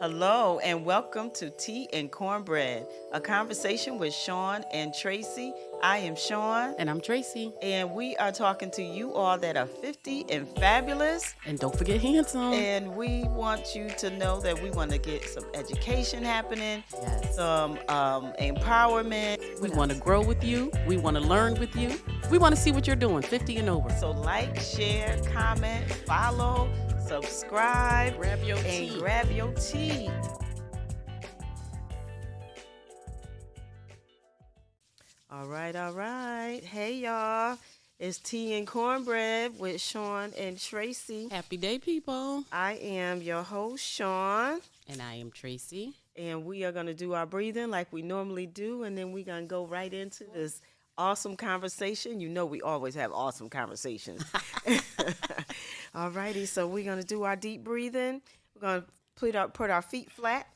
Hello and welcome to Tea and Cornbread, a conversation with Sean and Tracy. I am Sean, And I'm Tracy. and we are talking to you all that are 50 and fabulous. And don't forget handsome. And we want you to know that we want to get some education happening, Yes. some empowerment. We want to grow with you. We want to learn with you. We want to see what you're doing, 50 and over. So like, share, comment, follow, subscribe, Grab your and tea. grab your tea. All right. Hey, y'all. It's Tea and Cornbread with Sean and Tracy. Happy day, people. I am your host, Sean, And I am Tracy. and we are going to do our breathing like we normally do, and then we're going to go right into this awesome conversation. You know we always have awesome conversations. All righty, so we're going to do our deep breathing. We're going to put our feet flat,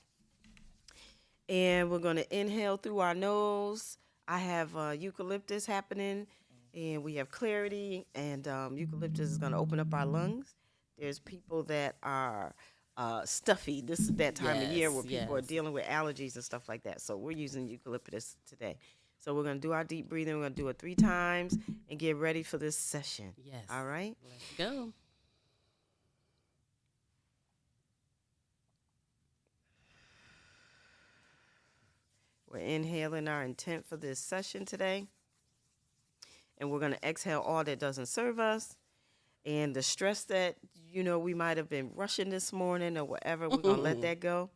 and we're going to inhale through our nose. I have eucalyptus happening, and we have clarity, and eucalyptus is going to open up our lungs. There's people that are stuffy. This is that time of year where people are dealing with allergies and stuff like that. So we're using eucalyptus today. So we're going to do our deep breathing. We're going to do it 3 times and get ready for this session. Yes. All right? Let's go. We're inhaling our intent for this session today. And we're going to exhale all that doesn't serve us. And the stress that, we might have been rushing this morning or whatever, we're going to let that go.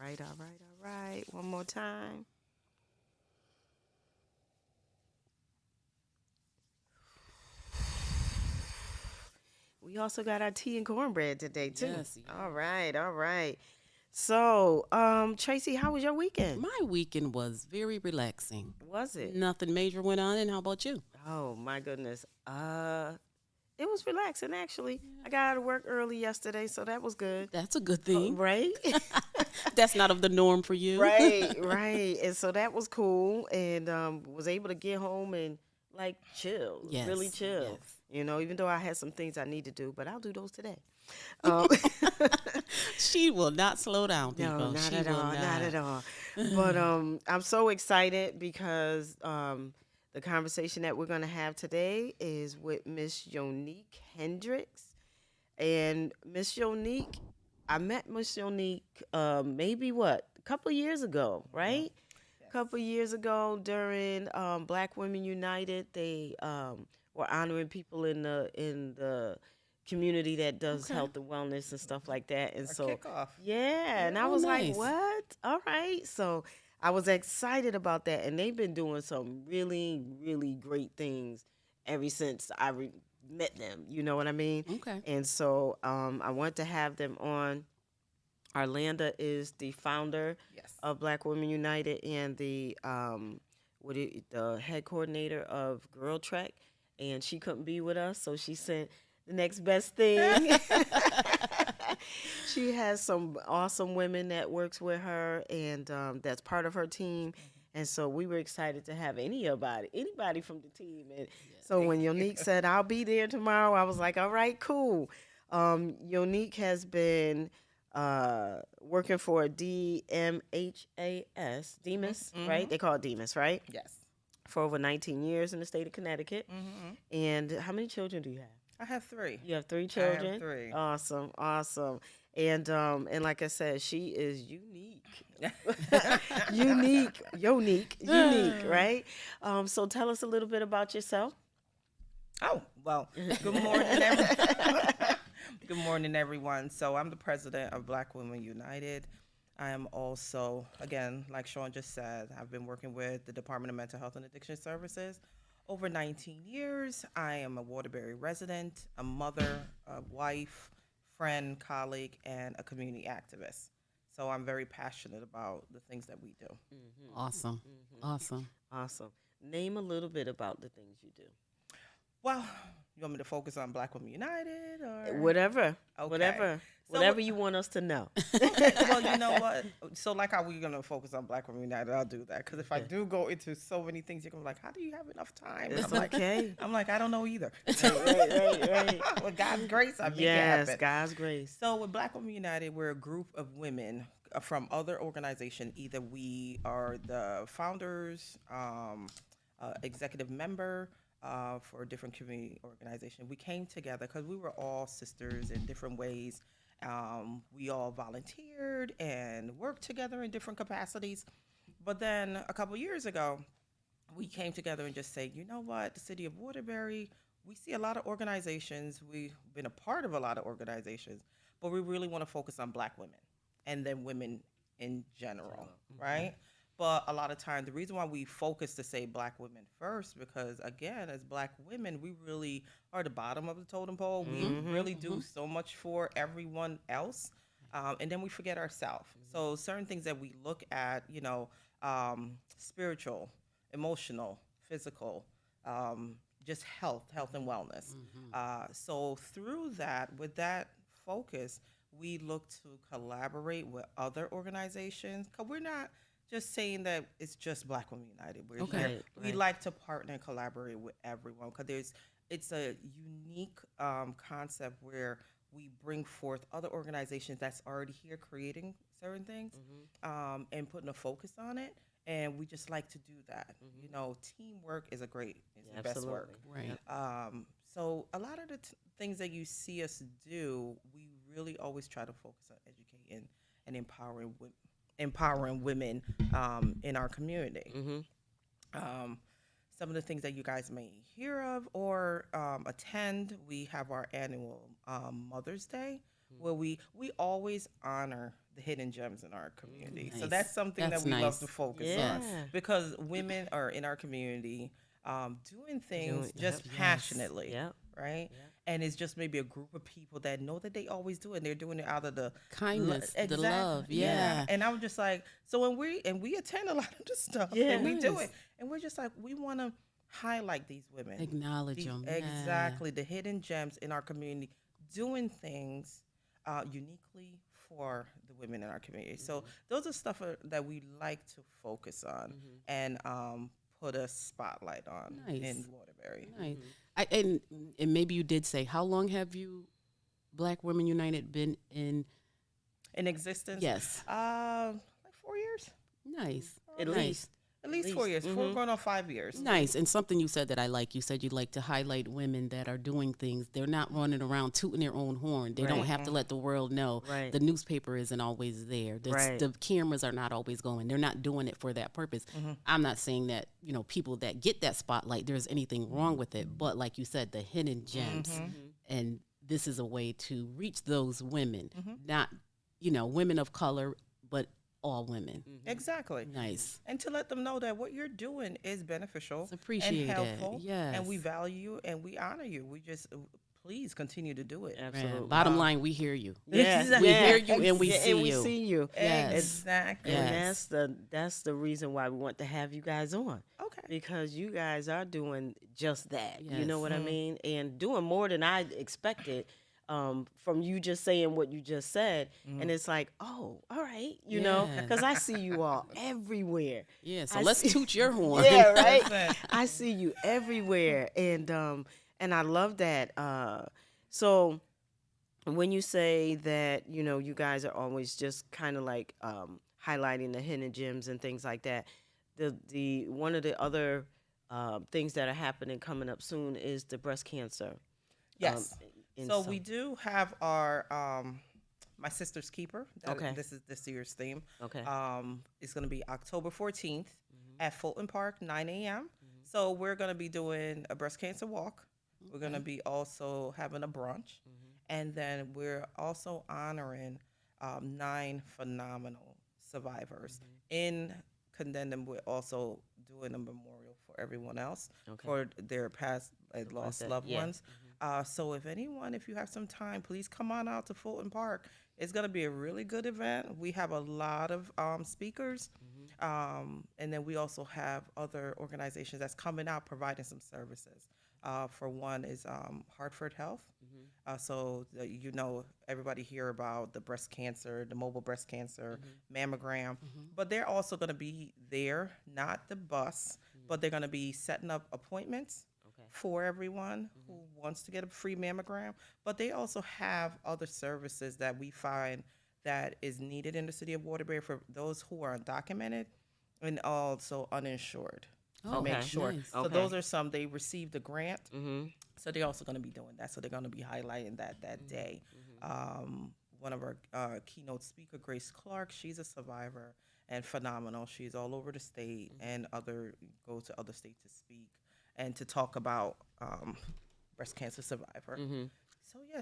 All right. One more time. We also got our tea and cornbread today, too. Yes. All right. So, Tracy, how was your weekend? My weekend was very relaxing. Was it? Nothing major went on. And how about you? Oh, my goodness. It was relaxing, actually. I got out of work early yesterday, so that was good. That's a good thing. Right? That's not of the norm for you. Right. And so that was cool, and was able to get home and, chill. Yes, Really chill. yes. Even though I had some things I need to do, but I'll do those today. She will not slow down, people. No, not She at will all. not. Not at all. But I'm so excited because the conversation that we're going to have today is with Miss Yonique Hendricks. And Miss Yonique, I met Miss Yonique maybe a couple of years ago, right? A couple of years ago during Black Women United, they were honoring people in the community that does health and wellness and stuff like that. And so kickoff. yeah, and I Oh, was nice. like, what? All right. So I was excited about that. And they've been doing some really, really great things ever since I met them. You know what I mean? Okay. And so I want to have them on. Arlanda is the founder Yes. of Black Women United and the head coordinator of Girl Trek. And she couldn't be with us, so she sent the next best thing. She has some awesome women that works with her, and that's part of her team. And so we were excited to have anybody from the team. And so when Yonique said, I'll be there tomorrow, I was like, all right, cool. Yonique has been working for DMHAS, Demas, right? They call it Demas, right? Yes. For over 19 years in the state of Connecticut. And how many children do you have? I have 3. You have 3 I have children? 3. Awesome. And like I said, she is unique. Unique, right? So tell us a little bit about yourself. Oh, well, good morning, good morning, everyone. So I'm the president of Black Women United. I am also, again, like Sean just said, I've been working with the Department of Mental Health and Addiction Services over 19 years. I am a Waterbury resident, a mother, a wife, friend, colleague, and a community activist. So I'm very passionate about the things that we do. Awesome. Awesome. Name a little bit about the things you do. Well, you want me to focus on Black Women United or Whatever, Okay. whatever, So whatever you want us to know. Okay, well, you know what? So, like how we're gonna focus on Black Women United, I'll do that. Because if I do go into so many things, you're gonna be like, "How do you have enough time?" And It's I'm like, okay. I'm like, I don't know either. Right. With God's grace, I make it Yes, happen. God's grace. So, with Black Women United, we're a group of women from other organizations. Either we are the founders, executive member for a different community organization. We came together because we were all sisters in different ways. We all volunteered and worked together in different capacities. But then a couple years ago, we came together and just say, you know what, the city of Waterbury, we see a lot of organizations. We've been a part of a lot of organizations, but we really want to focus on Black women and then women in general, right? But a lot of times, the reason why we focus to say Black women first, because again, as Black women, we really are the bottom of the totem pole. We really do so much for everyone else, and then we forget ourselves. So certain things that we look at, spiritual, emotional, physical, just health and wellness. So through that, with that focus, we look to collaborate with other organizations because we're not just saying that it's just Black Women United. We're Okay. here. Right, We right. like to partner and collaborate with everyone because it's a unique concept where we bring forth other organizations that's already here creating certain things and putting a focus on it. And we just like to do that. Teamwork is the best work. Right. So a lot of the things that you see us do, we really always try to focus on educating and empowering women in our community. Some of the things that you guys may hear of or attend, we have our annual Mother's Day, where we always honor the hidden gems in our community. So Nice. that's something That's that we love nice. to focus Yeah. on because women are in our community doing things Doing- just yep. passionately, Yep. right? And it's just maybe a group of people that know that they always do it and they're doing it out of the Kindness, the Exactly. love, yeah. And I'm just like, so when we attend a lot of the stuff Yeah. and we do Nice. it and we're just like, we want to highlight these women. Acknowledge These- them. Exactly. The hidden gems in our community doing things uniquely for the women in our community. So those are stuff that we like to focus on and put a spotlight on Nice. in Waterbury. Nice. And maybe you did say, how long have you, Black Women United, been in? In existence? Yes. Like 4 years. Nice. At Nice. least. At least 4 years. 4 going on 5 years. Nice. And something you said that I like, you said you'd like to highlight women that are doing things. They're not running around tooting their own horn. They don't Right. have to let the world know. Right. The newspaper isn't always there. Right. The cameras are not always going. They're not doing it for that purpose. I'm not saying that, people that get that spotlight, there's anything wrong with it. But like you said, the hidden gems. And this is a way to reach those women, not, women of color, but all women. Exactly. Nice. And to let them know that what you're doing is beneficial It's appreciated. and helpful. Yes. And we value you and we honor you. We just please continue to do it. Man, Absolutely. bottom line, we hear you. Yeah. We yeah. hear you and we Yeah, see and we you. see you. Yes. Exactly. Yes. And that's the reason why we want to have you guys on. Okay. Because you guys are doing just that. You know Yes. what I mean? And doing more than I expected from you just saying what you just said. And it's like, oh, all right, Yeah. because I see you all everywhere. Yeah, so I let's see- toot your horn. Yeah, right? Listen. I see you everywhere. And I love that. So when you say that, you guys are always just kind of like highlighting the hidden gems and things like that, the one of the other things that are happening coming up soon is the breast cancer. Yes. And So we do have our My Sister's Keeper. Okay. This is this year's theme. Okay. It's going to be October 14th at Fulton Park, 9 a.m. So we're going to be doing a breast cancer walk. We're going to be also having a brunch. And then we're also honoring 9 phenomenal survivors. In condemning, we're also doing a memorial for everyone else Okay. for their past lost that- loved yeah. ones. So if you have some time, please come on out to Fulton Park. It's going to be a really good event. We have a lot of speakers. And then we also have other organizations that's coming out providing some services. For one is Hartford Health. Everybody hear about the breast cancer, the mobile breast cancer mammogram, but they're also going to be there, not the bus, but they're going to be setting up appointments for everyone who wants to get a free mammogram. But they also have other services that we find that is needed in the city of Waterbury for those who are undocumented and also uninsured. To make sure. Nice. So those are some, they received a grant. So they're also going to be doing that. So they're going to be highlighting that day. One of our keynote speaker, Grace Clark, she's a survivor and phenomenal. She's all over the state and go to other states to speak and to talk about breast cancer survivor.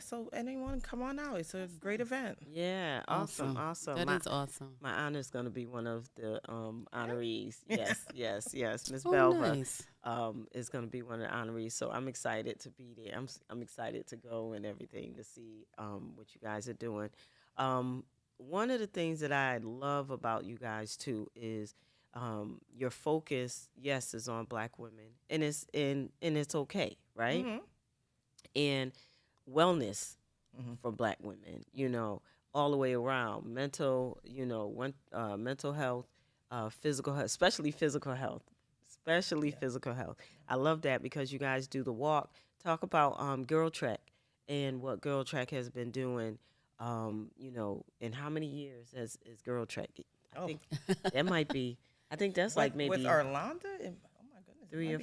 So anyone come on out. It's a great event. Yeah, awesome. That is awesome. My aunt is going to be one of the honorees. Yes. Miss Oh, Belva nice. is going to be one of the honorees. So I'm excited to be there. I'm excited to go and everything to see what you guys are doing. One of the things that I love about you guys too is your focus. Yes, is on Black women, and it's okay, right? And wellness for Black women, all the way around. Mental health, physical health, especially physical health. Physical health. I love that because you guys do the walk. Talk about Girl Trek and what Girl Trek has been doing, and how many years has Girl Trek? I think that might be, I think that's like maybe with Orlando? Oh my goodness. 3 or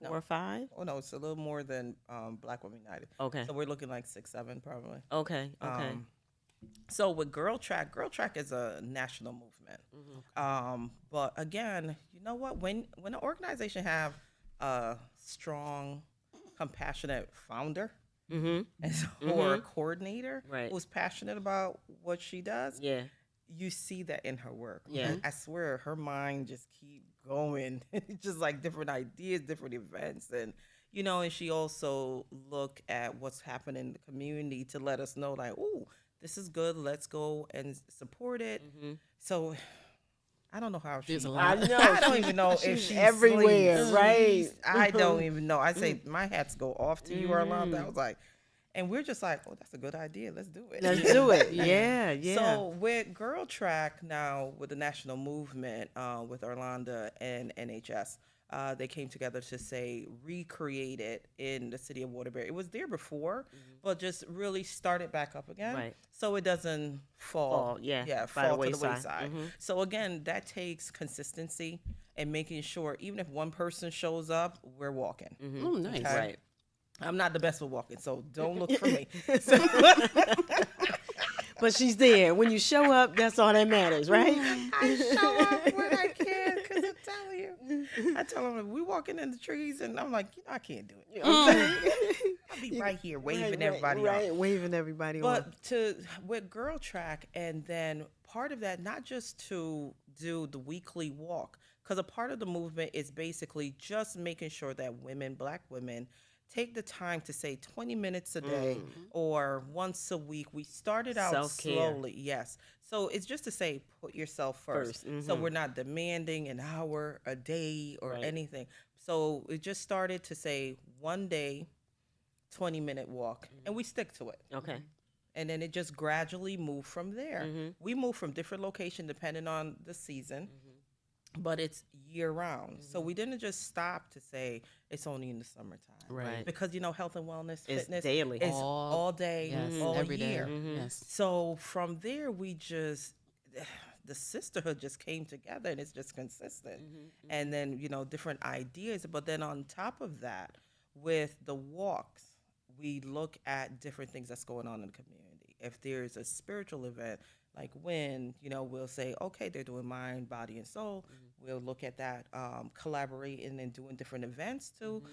4 or 5? Oh no, it's a little more than Black Women United. Okay. So we're looking like 6, 7 probably. Okay. So with Girl Track is a national movement. But again, you know what? When an organization have a strong, compassionate founder or a coordinator who's passionate about what she does, you see that in her work. Yeah. I swear her mind just keep going. Just like different ideas, different events. And she also look at what's happening in the community to let us know like, ooh, this is good. Let's go and support it. So I don't know how There's she. a lot. I know. I don't even know if she's everywhere, sleeps. right? I don't even know. I say my hats go off to you, Orlando. I was like, and we're just like, oh, that's a good idea. Let's do it. Let's do it. Yeah. So with Girl Track now, with the national movement, with Orlando and NHS, they came together to say recreate it in the city of Waterbury. It was there before, but just really start it back up again, Right. so it doesn't fall by the to the wayside. wayside. So again, that takes consistency and making sure even if one person shows up, we're walking. Oh, nice. Okay. Right. I'm not the best with walking, so don't look for me. But she's there. When you show up, that's all that matters, right? I show up when I can, because I'm telling you. I tell them, we walking in the trees, and I'm like, I can't do it. I'll be right here waving everybody on. Waving everybody on. But with Girl Track, and then part of that, not just to do the weekly walk, because a part of the movement is basically just making sure that Black women, take the time to say 20 minutes a day or once a week. We started out Self-care. slowly, yes. So it's just to say, put yourself first. So we're not demanding an hour a day or anything. So it just started to say one day, 20-minute walk, and we stick to it. Okay. And then it just gradually moved from there. We move from different locations depending on the season. But it's year round. So we didn't just stop to say it's only in the summertime. Right. Because, health and wellness, It's fitness daily. is all day, Yes, all every day. year. Yes. So from there, the sisterhood just came together, and it's just consistent. And then, different ideas. But then on top of that, with the walks, we look at different things that's going on in the community. If there's a spiritual event, like when, we'll say, okay, they're doing mind, body, and soul. We'll look at that, collaborating and doing different events to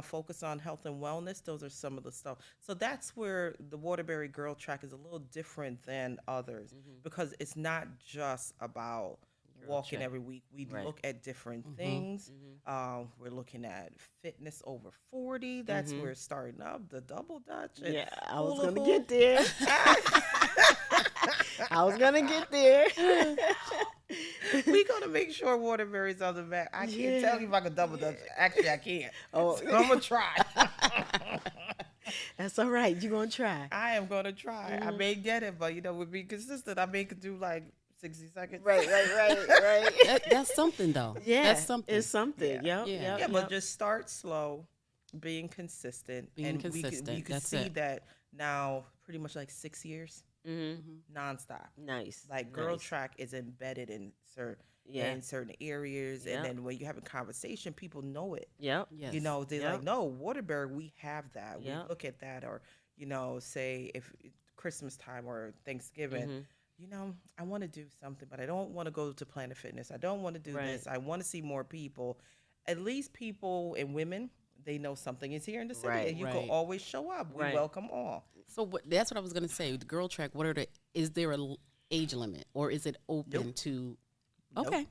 focus on health and wellness. Those are some of the stuff. So that's where the Waterbury Girl Track is a little different than others because it's not just about walking every week. We look at different things. We're looking at fitness over 40. That's where it's starting up, the double dutch. And I was hula going to hoop. get there. I was gonna get there. We gonna make sure Waterbury's on the map. I can't tell you if I can double dutch. Actually, I can't. Oh. So I'm gonna try. That's all right. You gonna try? I am gonna try. I may get it, but with being consistent, I may could do like 60 seconds. Right. That's something though. Yeah, That's something. It's something. Yeah. Yep. Yeah, but just start slow, being consistent, Being and consistent, you can that's see it. that now, pretty much like 6 years nonstop. Nice. Like girl nice. track is embedded in Yeah. certain areas, Yep. and then when you have a conversation, people know it. Yep. Yes. They're Yep. like, no, Waterbury, we have that. Yep. We look at that, or say if Christmas time or Thanksgiving. I want to do something, but I don't want to go to Planet Fitness. I don't want to do Right. this. I want to see more people. At least people and women, they know something is here in the city, Right. and you Right. can always show up. We Right. welcome all. So that's what I was gonna say. The girl track. Is there a age limit, or is it open Nope. to? Nope. Okay,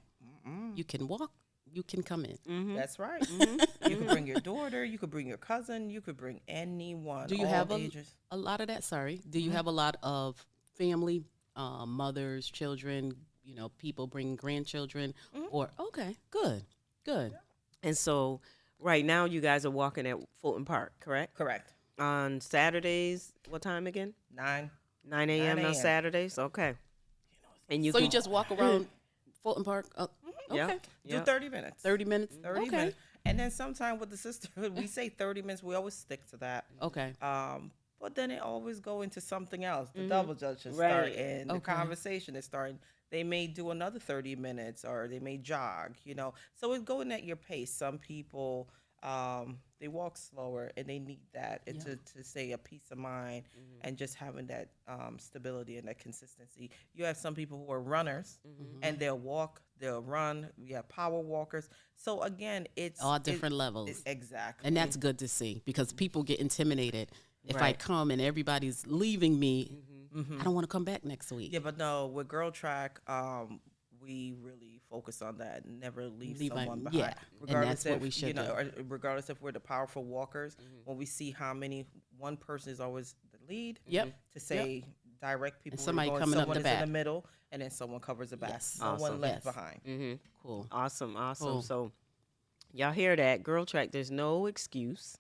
you can walk. You can come in. That's right. You could bring your daughter. You could bring your cousin. You could bring anyone. Do you all have ages. a lot of that? Sorry. Do you have a lot of family, mothers, children? People bring grandchildren, or okay, good. And so, right now, you guys are walking at Fulton Park, correct? Correct. On Saturdays, what time again? 9. 9 a.m. 9 on a.m. Saturdays. Okay. And you So can you just walk around Fulton Park. yeah, Okay, Do yeah. 30 minutes. 30 minutes. 30 okay. minutes. And then sometime with the sisterhood, we say 30 minutes. We always stick to that. Okay. But then it always go into something else. The double dutch is Right. starting, and the Okay. conversation is starting. They may do another 30 minutes, or they may jog. So it's going at your pace. Some people they walk slower, and they need that and to say a peace of mind, and just having that stability and that consistency. You have some people who are runners, and they'll walk, they'll run. We have power walkers. So again, it's All different levels. Exactly. And that's good to see, because people get intimidated. If I Right. come and everybody's leaving me, I don't want to come back next week. Yeah, but no, with girl track, we really focus on that. Never leave Leave someone my- behind. yeah, and that's what we should do. Or regardless if we're the powerful walkers, when we see how many, one person is always the lead. Yep. To say direct people. where somebody you're going, coming up someone the is in back. the middle, and then someone covers the back. Yes. No one Awesome. left Yes. behind. Cool. Awesome. Cool. So, y'all hear that? Girl track, there's no excuse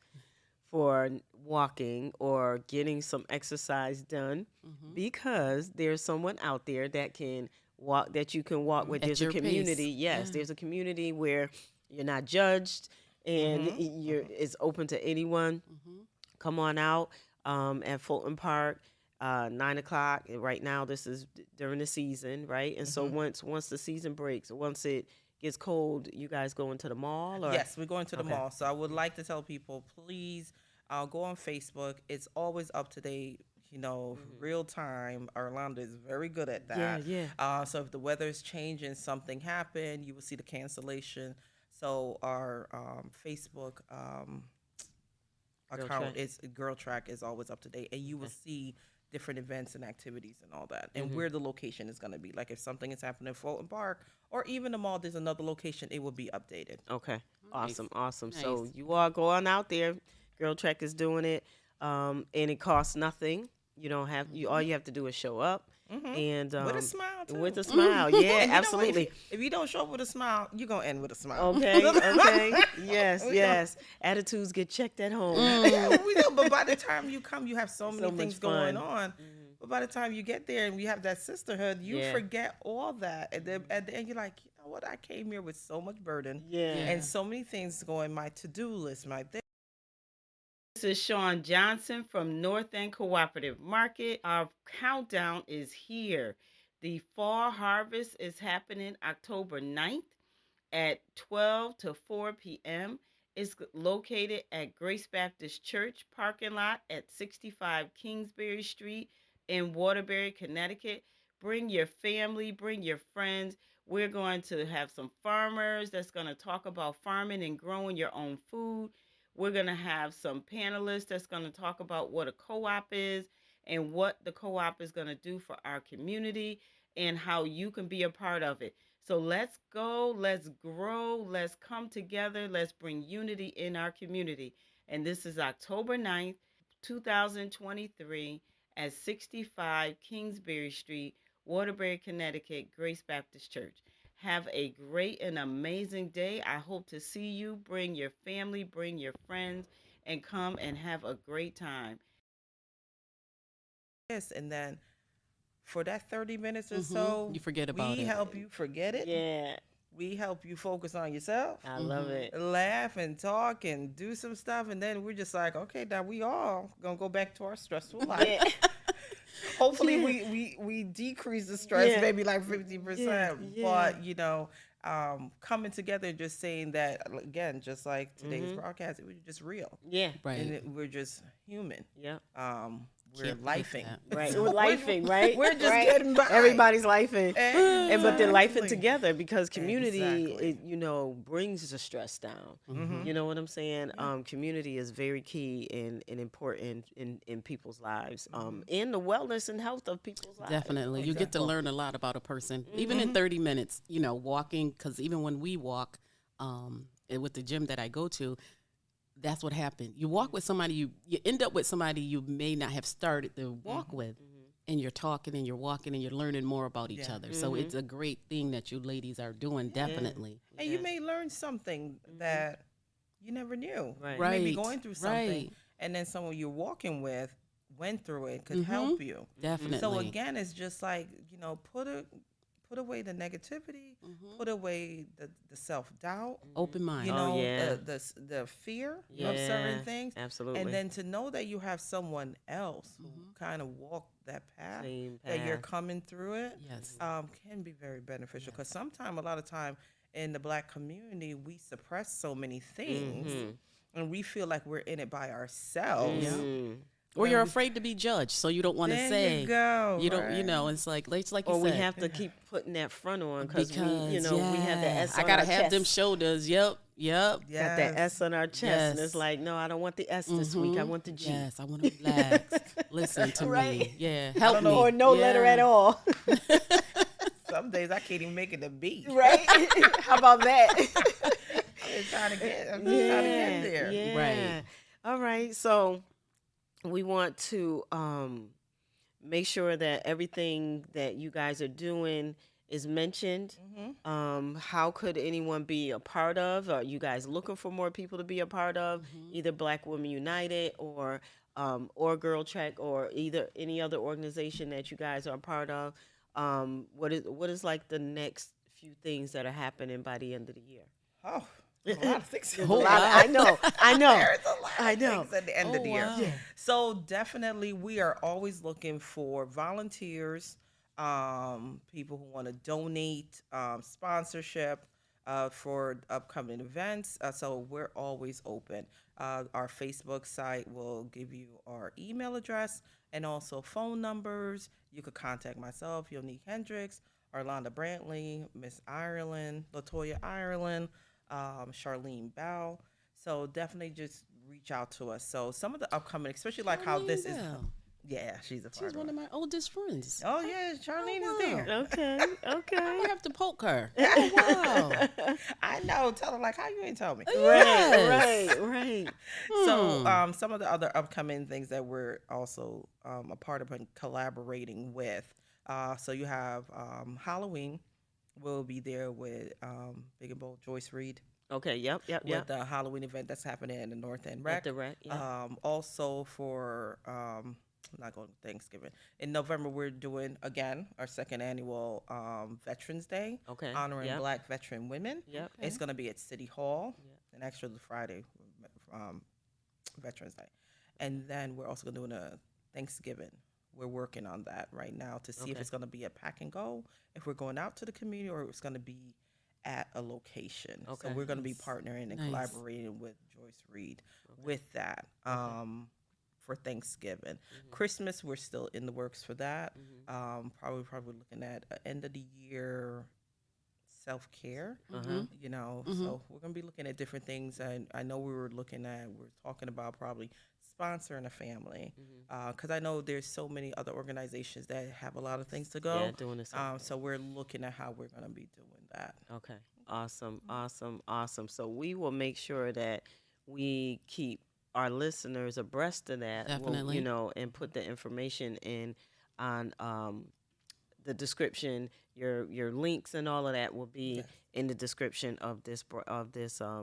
for walking or getting some exercise done, because there's someone out there that can walk, that you can walk with. At There's a your pace. community. Yes, Yeah. there's a community where you're not judged, and it's open to anyone. Come on out at Fulton Park. 9 o'clock. Right now, this is during the season, right? And so once the season breaks, once it gets cold, you guys go into the mall, or Yes, we're going to the Okay. mall. So I would like to tell people, please go on Facebook. It's always up to date. Real time. Orlando is very good at that. Yeah. So if the weather is changing, something happened, you will see the cancellation. So our Facebook Girl account Track. is Girl Track is always up to date, and you will see different events and activities and all that, and where the location is going to be. Like if something is happening in Fulton Park or even the mall, there's another location. It will be updated. Okay. Awesome. So Nice. you all go on out there. Girl Track is doing it, and it costs nothing. You don't have you. All you have to do is show up, and With a smile, too. With a smile, yeah, And you know what? absolutely. If you don't show up with a smile, you're going to end with a smile. Okay. Yes. Attitudes get checked at home. Yeah, we know, but by the time you come, you have so many much things fun. going on. But by the time you get there and we have that sisterhood, you Yeah. forget all that. And then at the end, you're like, you know what? I came here with so much burden. Yeah. And so many things going, my to-do list, my this. This is Sean Johnson from North End Cooperative Market. Our countdown is here. The fall harvest is happening October 9th at 12 to 4 p.m. It's located at Grace Baptist Church parking lot at 65 Kingsbury Street in Waterbury, Connecticut. Bring your family, bring your friends. We're going to have some farmers that's going to talk about farming and growing your own food. We're going to have some panelists that's going to talk about what a co-op is and what the co-op is going to do for our community and how you can be a part of it. So let's go, let's grow, let's come together, let's bring unity in our community. And this is October 9th, 2023 at 65 Kingsbury Street, Waterbury, Connecticut, Grace Baptist Church. Have a great and amazing day. I hope to see you. Bring your family, bring your friends, and come and have a great time. Yes, and then for that 30 minutes or Mm-hmm. so, You forget about we it. help you forget it. Yeah, We help you focus on yourself, I love Mhm. it. laugh and talk and do some stuff, and then we're just like, okay, now we all gonna go back to our stressful life. Yeah. Hopefully, Yeah. we decrease the stress Yeah. maybe like 50%, Yeah. but coming together and just saying that again, just like today's broadcast, it was just real, Yeah. Right. and we're just human. Yeah. We're Can't forget lifing. that. Right. We're lifing, right? We're just Right. getting by. Everybody's lifing. And but they're lifing Exactly. together because community, Exactly. brings the stress down. Mhm. You know what I'm saying? Community is very key and important in people's lives, and the wellness and health of people's lives. Definitely. You get to learn a lot about a person, even in 30 minutes, walking, because even when we walk with the gym that I go to, that's what happened. You walk with somebody, you end up with somebody you may not have started the walk with, and you're talking and you're walking and you're learning more about each Yeah. other. So it's a great thing that you ladies are doing, definitely. And you may learn something that you never knew. Right. You may be Right, going through something, right. and then someone you're walking with went through it, could help you. Definitely. So again, it's just like put away the negativity, put away the self doubt. Open mind. Oh, yeah. The fear of Yeah, certain things, absolutely. and then to know that you have someone else who kind of walked that path, Same that you're path. coming through it, Yes. can be very beneficial. Because sometimes, a lot of time in the Black community, we suppress so many things, and we feel like we're in it by ourselves. Mm. Or you're afraid to be judged, so you don't want to There say. you go. You don't, right. it's like you Or we said. have to keep putting that front on because we Because, have the S I on gotta our have chest. them shoulders. Yep. Got that Yes. S on our chest, and Yes. it's like, no, I don't want the S this week. I want the G. Yes, I want to relax. Listen to Right. me. Yeah, help me. Or no letter Yeah. at all. Some days I can't even make it a beat. Right? How about that? I'm just trying to get there. Yeah. Right. All right. So we want to make sure that everything that you guys are doing is mentioned. How could anyone be a part of? Are you guys looking for more people to be a part of? Either Black Women United or Girl Trek or either any other organization that you guys are a part of. What is like the next few things that are happening by the end of the year? Oh, there's a lot of things. There's a lot of- I know. There's a lot I of know. things at the end of the year. wow. Yeah. So definitely, we are always looking for volunteers, people who want to donate, sponsorship for upcoming events. So we're always open. Our Facebook site will give you our email address and also phone numbers. You could contact myself, Yonique Hendricks, Arlonda Brantley, Miss Ireland, Latoya Ireland, Charlene Bow. So definitely just reach out to us. So some of the upcoming, especially like how this is. Wow. Yeah, she's a part She's of one it. of my oldest friends. Oh yeah, Charlene wow. is there. Okay. I Okay. have to poke her. Oh, wow. I know. Tell her like, how you ain't tell me? Yes. Right. So some of the other upcoming things that we're also a part of and collaborating with. So you have Halloween. We'll be there with Big and Bold Joyce Reed Okay. Yep. with the Halloween event that's happening in the North End Rec. At the rec. Yeah. Also for not going to Thanksgiving. In November, we're doing again our second annual Veterans Day, Okay. honoring Yep. Black veteran women. Yep. It's going to be at City Hall, and actually Friday, Veterans Day, and then we're also doing a Thanksgiving. We're working on that right now to see if Okay. it's going to be a pack and go, if we're going out to the community, or it's going to be at a location. Okay. So we're going to be Nice. partnering and Nice. Mm-hmm. collaborating with Joyce Reed with that. For Thanksgiving. Christmas, we're still in the works for that. Probably looking at end of the year self-care, you know. So we're going to be looking at different things. And I know we're talking about probably sponsoring a family, because I know there's so many other organizations that have a lot of things to go. Yeah, doing this. So we're looking at how we're going to be doing that. Okay. Awesome. So we will make sure that we keep our listeners abreast of that. Definitely. And put the information in on the description, your links and all of that will be in the description of this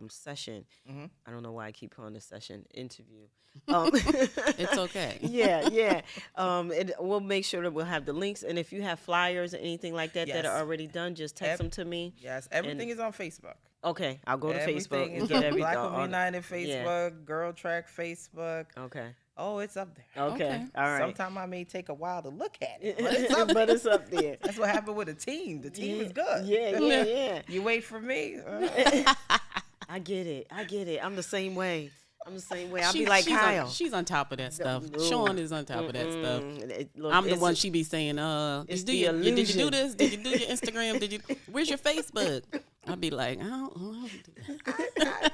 session. I don't know why I keep calling this session interview. It's okay. Yeah. And we'll make sure that we'll have the links. And if you have flyers or anything like that that are already done, just text them to me. Yes, everything is on Facebook. Okay, I'll go to Everything Facebook and is get on everything. Black Women United Facebook, Girl Track Facebook. Okay. Oh, it's up there. Okay. All right. Sometimes I may take a while to look at it, But it's up there. That's what happened with the team. The team is good. Yeah. You wait for me. I get it. I'm the same way. I'll be like Kyle. She's on top of that stuff. No. Sean is on top of that stuff. Look, I'm the one she be saying, it's did the you do illusion. this? Did you do your Instagram? Where's your Facebook? I'll be like, I don't do that.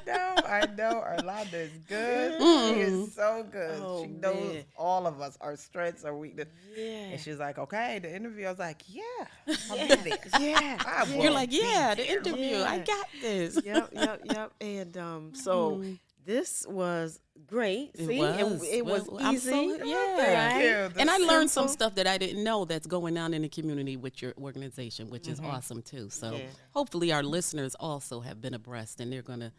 I know. Arlanda is good. She is so good. Oh, she knows man. all of us, our strengths, our weakness. Yeah. And she's like, okay, the interview. I was like, I'll be there. Yeah. You're like, the interview. I got this. Yep. And so this was great. See, it was I'm easy. so, yeah. Thank you. And I That's learned some simple. stuff that I didn't know that's going on in the community with your organization, which is awesome too. So Yeah. hopefully our listeners also have been abreast and they're going to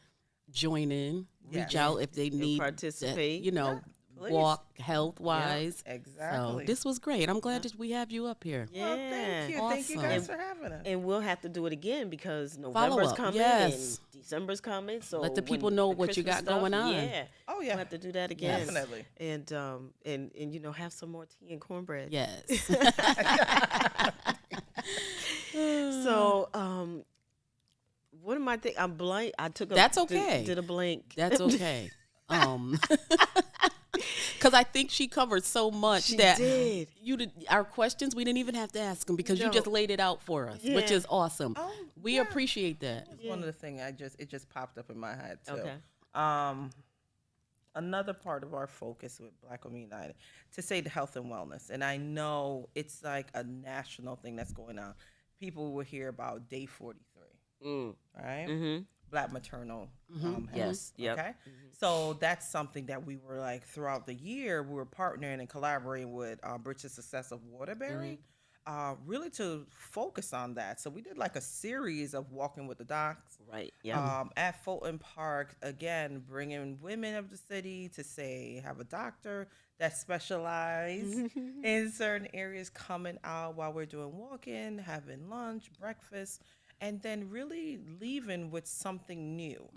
join in, reach out if they need participate. that, please. walk health wise. Exactly. So this was great. I'm glad that we have you up here. Yeah. Well, thank you. Thank you Awesome. guys for having us. And we'll have to do it again because Follow November's up, coming yes. and December's coming. So Let the when people know the what you Christmas got going on. Yeah. Oh, yeah. We'll have to do that again. Definitely. And have some more tea and cornbread. Yes. So what am I thinking? I'm blank. I took a That's okay. Did a blank. That's okay. Because I think she covered so much She that did. Our questions we didn't even have to ask them because you just laid it out for us, which Yeah. is awesome. Oh, We yeah. appreciate that. That's one of the things it just popped up in my head too. Okay. Another part of our focus with Black Women United to say the health and wellness, and I know it's like a national thing that's going on. People will hear about Day 43, right? Mm-hmm. Black maternal health. Yes. Yep. Okay. So that's something that we were like throughout the year, we were partnering and collaborating with Bridge to Success of Waterbury, really to focus on that. So we did like a series of walking with the docs. Right. Yeah. At Fulton Park, again, bringing women of the city to say, have a doctor that specializes in certain areas coming out while we're doing walking, having lunch, breakfast, and then really leaving with something new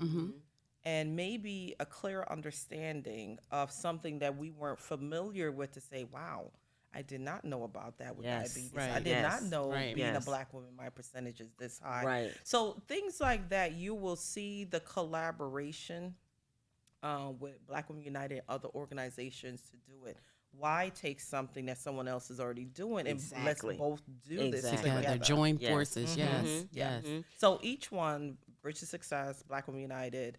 and maybe a clear understanding of something that we weren't familiar with to say, wow, I did not know about that with Yes. diabetes. Right. I did not know Right. being Yes. a Black woman, my percentage is this high. Right. So things like that, you will see the collaboration with Black Women United and other organizations to do it. Why take something that someone else is already doing and Exactly. let's both do this Exactly. Together, together? join Yes. forces. Yes. Yeah. Yes. So each one, Bridge to Success, Black Women United,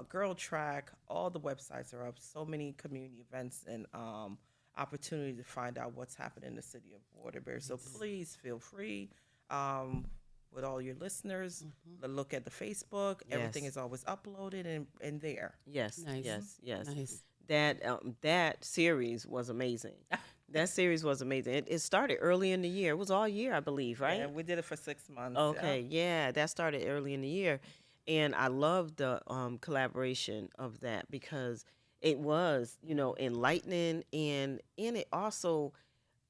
Girl Track, all the websites are up. So many community events and opportunity to find out what's happening in the city of Waterbury. So please feel free with all your listeners to look at the Facebook. Everything is always uploaded and there. Yes. Nice. Yes. Nice. That series was amazing. That series was amazing. It started early in the year. It was all year, I believe, right? And we did it for 6 months. Okay, yeah, that started early in the year, and I love the collaboration of that because it was, enlightening, and it also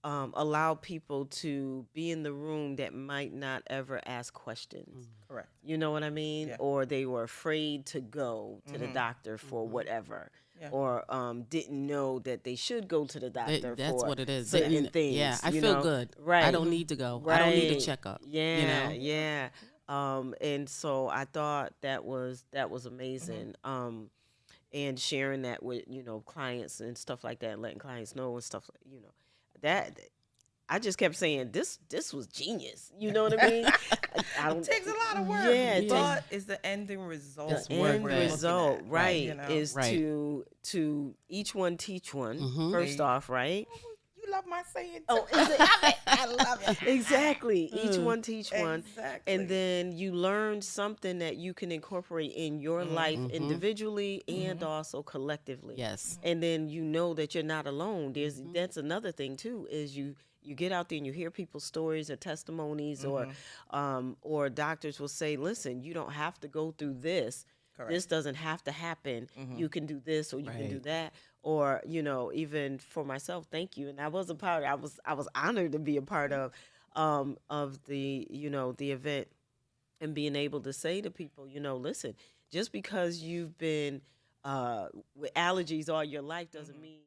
allowed people to be in the room that might not ever ask questions. Correct. You know what I mean? Yeah. Or they were afraid to go to the doctor for whatever. Yeah. Or didn't know that they should go to the doctor That's for what it is. certain Didn't- things. Yeah, I you feel know? good. Right. I don't need to go. I don't need a Right. checkup. Yeah, You know? yeah. And so I thought that was amazing. And sharing that with clients and stuff like that, and letting clients know and stuff like that. I just kept saying this was genius. You know what I mean? It takes a lot of work. Yeah, it but is the ending result. It's the work end we're looking result, at, right, you know? is Right. to each one teach one. Mhm. First off, right? You love my saying. Oh, too. is it? I love it. Exactly. Each one teach one. Exactly. And then you learn something that you can incorporate in your life individually and also collectively. Yes. And then you know that you're not alone. That's another thing too, is you get out there and you hear people's stories or testimonies, or doctors will say, listen, you don't have to go through this. Correct. This doesn't have to happen. You can do this or you can do Right. that. Or, even for myself, thank you. And I was a part, I was honored to be a part of the, the event, and being able to say to people, listen, just because you've been with allergies all your life doesn't mean